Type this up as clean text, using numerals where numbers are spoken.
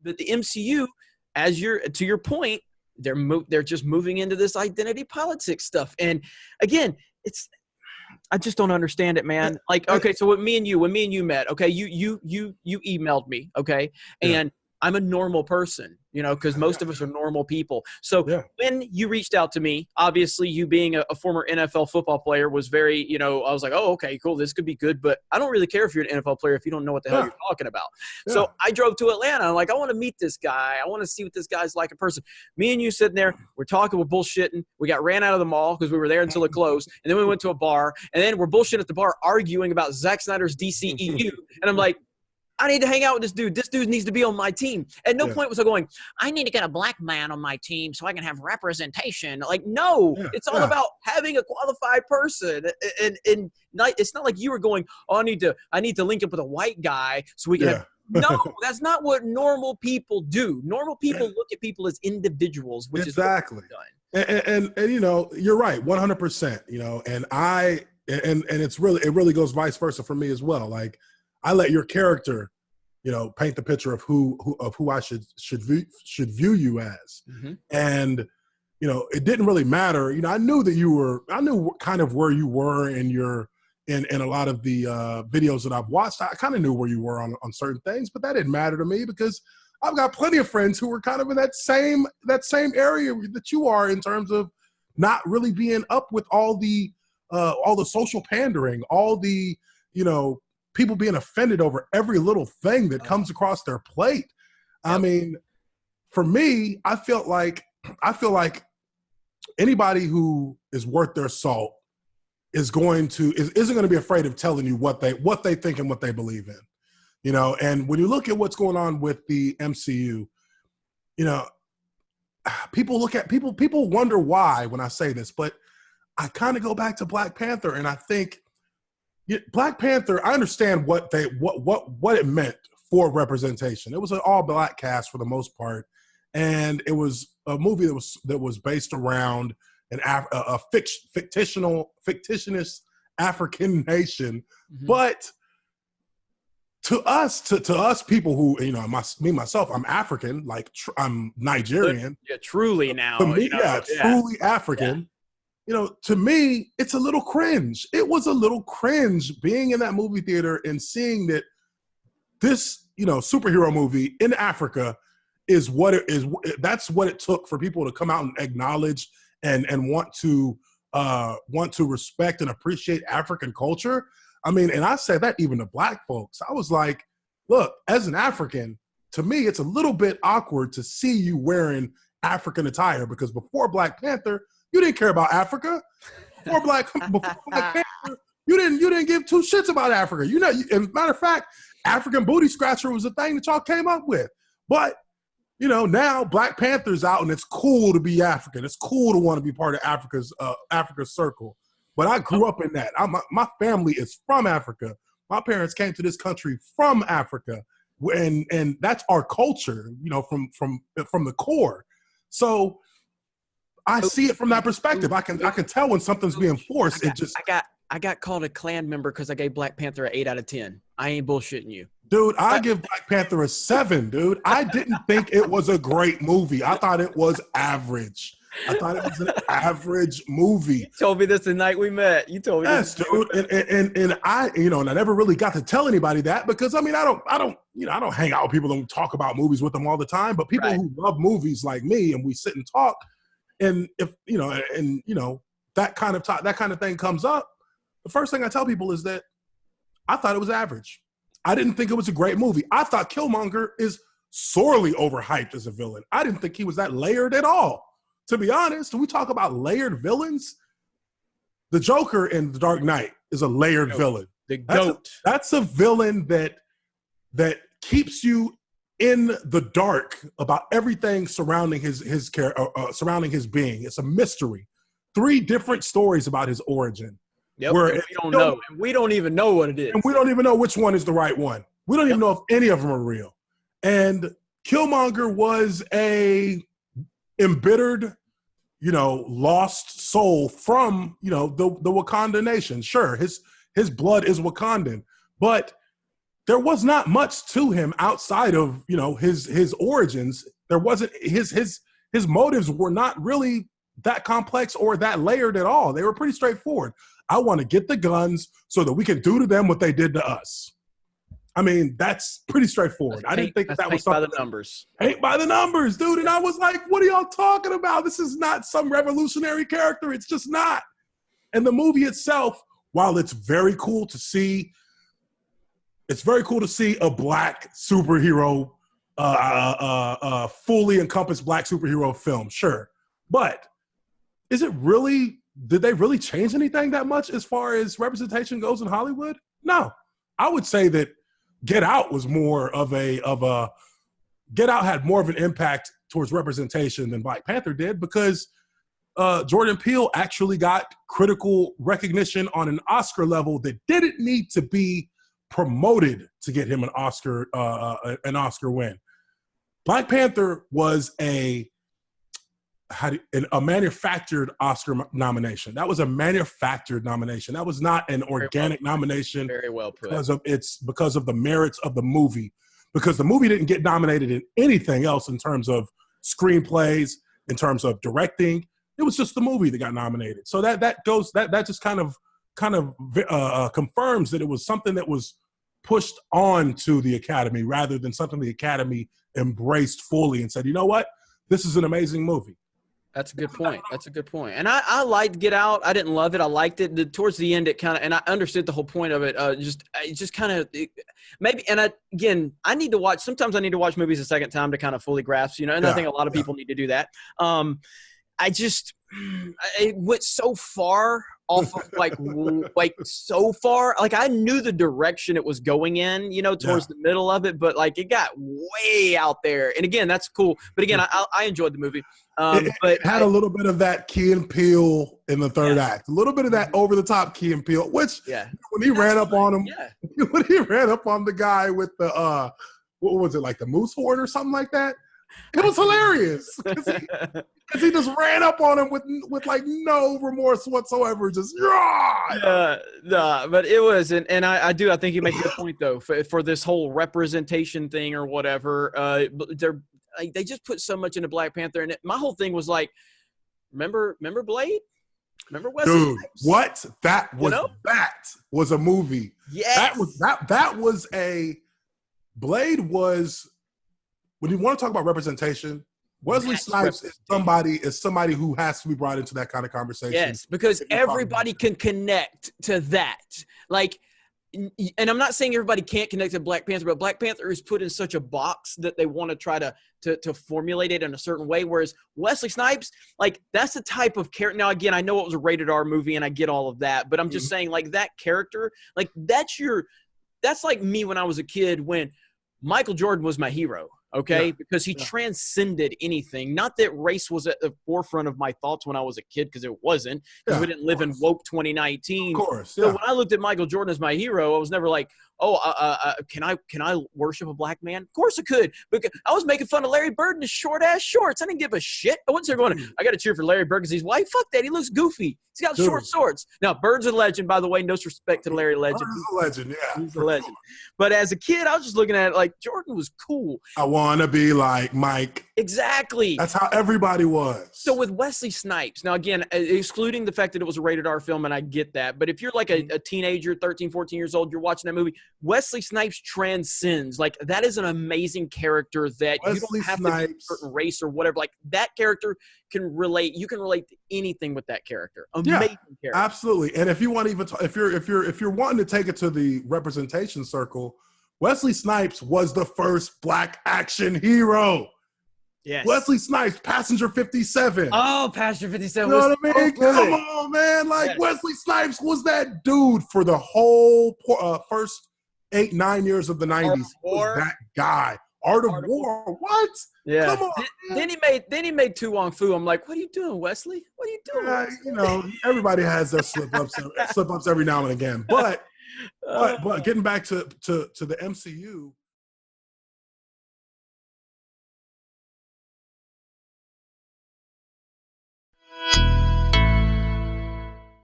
But the MCU, to your point, they're just moving into this identity politics stuff. And again, I just don't understand it, man. Like, okay, so when me and you met, okay, you emailed me, okay, and I'm a normal person, because most of us are normal people. So when you reached out to me, obviously you being a former NFL football player was very, I was like, oh, okay, cool, this could be good, but I don't really care if you're an NFL player if you don't know what the hell you're talking about. So I drove to Atlanta. I'm like, I want to meet this guy. I want to see what this guy's like in person. Me and you sitting there, we're talking, we're bullshitting. We got ran out of the mall because we were there until it closed, and then we went to a bar, and then we're bullshitting at the bar arguing about Zack Snyder's DCEU, and I'm like, I need to hang out with this dude. This dude needs to be on my team. At no point was I going, I need to get a black man on my team so I can have representation. Like, no, it's all about having a qualified person. And it's not like you were going, oh, I need to link up with a white guy so we can have. No, that's not what normal people do. Normal people look at people as individuals, which is what we've done. And you're right, 100%, and it really goes vice versa for me as well. Like, I let your character, paint the picture of who I should view you as. Mm-hmm. And, it didn't really matter. I knew I knew kind of where you were in a lot of the videos that I've watched. I kind of knew where you were on certain things, but that didn't matter to me because I've got plenty of friends who were kind of in that same area that you are in terms of not really being up with all the social pandering, all the, people being offended over every little thing that comes across their plate. Yep. I mean, for me, I feel like anybody who is worth their salt isn't going to be afraid of telling you what they think and what they believe in. And when you look at what's going on with the MCU, people wonder why when I say this, but I kind of go back to Black Panther, and I think Black Panther, I understand what it meant for representation. It was an all-black cast for the most part, and it was a movie that was based around a fictitious African nation. Mm-hmm. But to us people who, myself, I'm African, like I'm Nigerian. Yeah, truly now. To me, truly African. Yeah. To me, it's a little cringe. It was a little cringe being in that movie theater and seeing that this, superhero movie in Africa is what it is. That's what it took for people to come out and acknowledge and want to respect and appreciate African culture. I mean, and I said that even to Black folks. I was like, look, as an African, to me, it's a little bit awkward to see you wearing African attire because before Black Panther, you didn't care about Africa. Before Black Panther, you didn't give two shits about Africa. And matter of fact, African booty scratcher was a thing that y'all came up with. But now Black Panther's out and it's cool to be African. It's cool to want to be part of Africa's circle. But I grew up in that. My family is from Africa. My parents came to this country from Africa, and that's our culture, from the core. So I see it from that perspective. I can tell when something's being forced. I got called a Klan member because I gave Black Panther an 8 out of 10. I ain't bullshitting you. Dude, I give Black Panther a 7, dude. I didn't think it was a great movie. I thought it was average. I thought it was an average movie. You told me this the night we met. You told me this. Yes, dude. And I, and I never really got to tell anybody that because I don't hang out with people and talk about movies with them all the time. But people who love movies like me and we sit and talk, and if that kind of thing comes up, the first thing I tell people is that I thought it was average. I didn't think it was a great movie. I thought Killmonger is sorely overhyped as a villain. I didn't think he was that layered at all. To be honest, when we talk about layered villains, the Joker in The Dark Knight is a layered villain. The GOAT. That's a villain that keeps you in the dark about everything surrounding his surrounding his being. It's a mystery. 3 different stories about his origin. Yep, where we don't know. And we don't even know what it is. And we don't even know which one is the right one. We don't even know if any of them are real. And Killmonger was a embittered, lost soul from, the Wakanda nation. Sure, his blood is Wakandan. But there was not much to him outside of, you know, his origins. There wasn't his motives were not really that complex or that layered at all. They were pretty straightforward. I want to get the guns so that we can do to them what they did to us. I mean, that's pretty straightforward. I didn't think that was something. By the numbers. Paint by the numbers, dude. And I was like, what are y'all talking about? This is not some revolutionary character. It's just not. And the movie itself, while it's very cool to see a black superhero, fully encompassed black superhero film, sure. But did they really change anything that much as far as representation goes in Hollywood? No. I would say that Get Out was Get Out had more of an impact towards representation than Black Panther did, because Jordan Peele actually got critical recognition on an Oscar level that didn't need to be promoted to get him an Oscar win. Black Panther was a manufactured Oscar nomination. That was a manufactured nomination. That was not an organic nomination. Very well put. Because of the merits of the movie. Because the movie didn't get nominated in anything else in terms of screenplays, in terms of directing. It was just the movie that got nominated. So that just kind of confirms that it was something that was pushed on to the Academy rather than something the Academy embraced fully and said, you know what, this is an amazing movie. That's a good point. And I liked Get Out. I didn't love it. I liked it. Towards the end, it kind of, and I understood the whole point of it. Maybe, and I need to watch, sometimes I need to watch movies a second time to kind of fully grasp, and I think a lot of people need to do that. It went so far off of like so far, like I knew the direction it was going in, towards the middle of it, but like it got way out there. And again, that's cool. But again, I enjoyed the movie. But it had a little bit of that Key and Peele in the third act, a little bit of that over the top Key and Peele, which when he ran up on him, when he ran up on the guy with the what was it, like the moose horn or something like that? It was hilarious because he just ran up on him with like no remorse whatsoever. Just but it was, and I think you make a good point though for this whole representation thing or whatever. They just put so much into Black Panther, and my whole thing was like, remember Blade? Remember Wesley? Dude, Snipes? what? That was a movie. Yes. That was a Blade was. When you want to talk about representation, Wesley Snipes is somebody who has to be brought into that kind of conversation. Yes, because everybody can connect to that. Like, and I'm not saying everybody can't connect to Black Panther, but Black Panther is put in such a box that they want to try to formulate it in a certain way. Whereas Wesley Snipes, like, that's the type of character. Now, again, I know it was a rated R movie and I get all of that, but I'm just saying, like, that character, like, that's like me when I was a kid when Michael Jordan was my hero. Okay, because he transcended anything. Not that race was at the forefront of my thoughts when I was a kid, because it wasn't. Because we didn't live in woke 2019. Of course. So when I looked at Michael Jordan as my hero, I was never like, can I worship a black man? Of course I could. Because I was making fun of Larry Bird in his short ass shorts. I didn't give a shit. I wasn't there going, I got to cheer for Larry Bird because he's white. Fuck that. He looks goofy. He's got short shorts. Now, Bird's a legend, by the way. No disrespect to Larry Legend. Bird's a legend, yeah. He's a legend. Sure. But as a kid, I was just looking at it like Jordan was cool. I want to be like Mike. Exactly. That's how everybody was. So with Wesley Snipes, now again, excluding the fact that it was a rated R film, and I get that, but if you're like a teenager, 13, 14 years old, you're watching that movie, Wesley Snipes transcends. Like, that is an amazing character that you don't have to be a certain race or whatever. Like, that character can relate. You can relate to anything with that character. Amazing character. Absolutely. And if you want to even if you're wanting to take it to the representation circle, Wesley Snipes was the first black action hero. Yes. Wesley Snipes, Passenger 57. Oh, Passenger 57. You know what I mean? Come on, man. Like, Wesley Snipes was that dude for the whole first 8-9 years of the 90s. He was that guy. Art of War. What? Yeah. Come on. Then he made Tu Wong Fu. I'm like, what are you doing, Wesley? What are you doing? Everybody has their slip ups every now and again. But getting back to the MCU,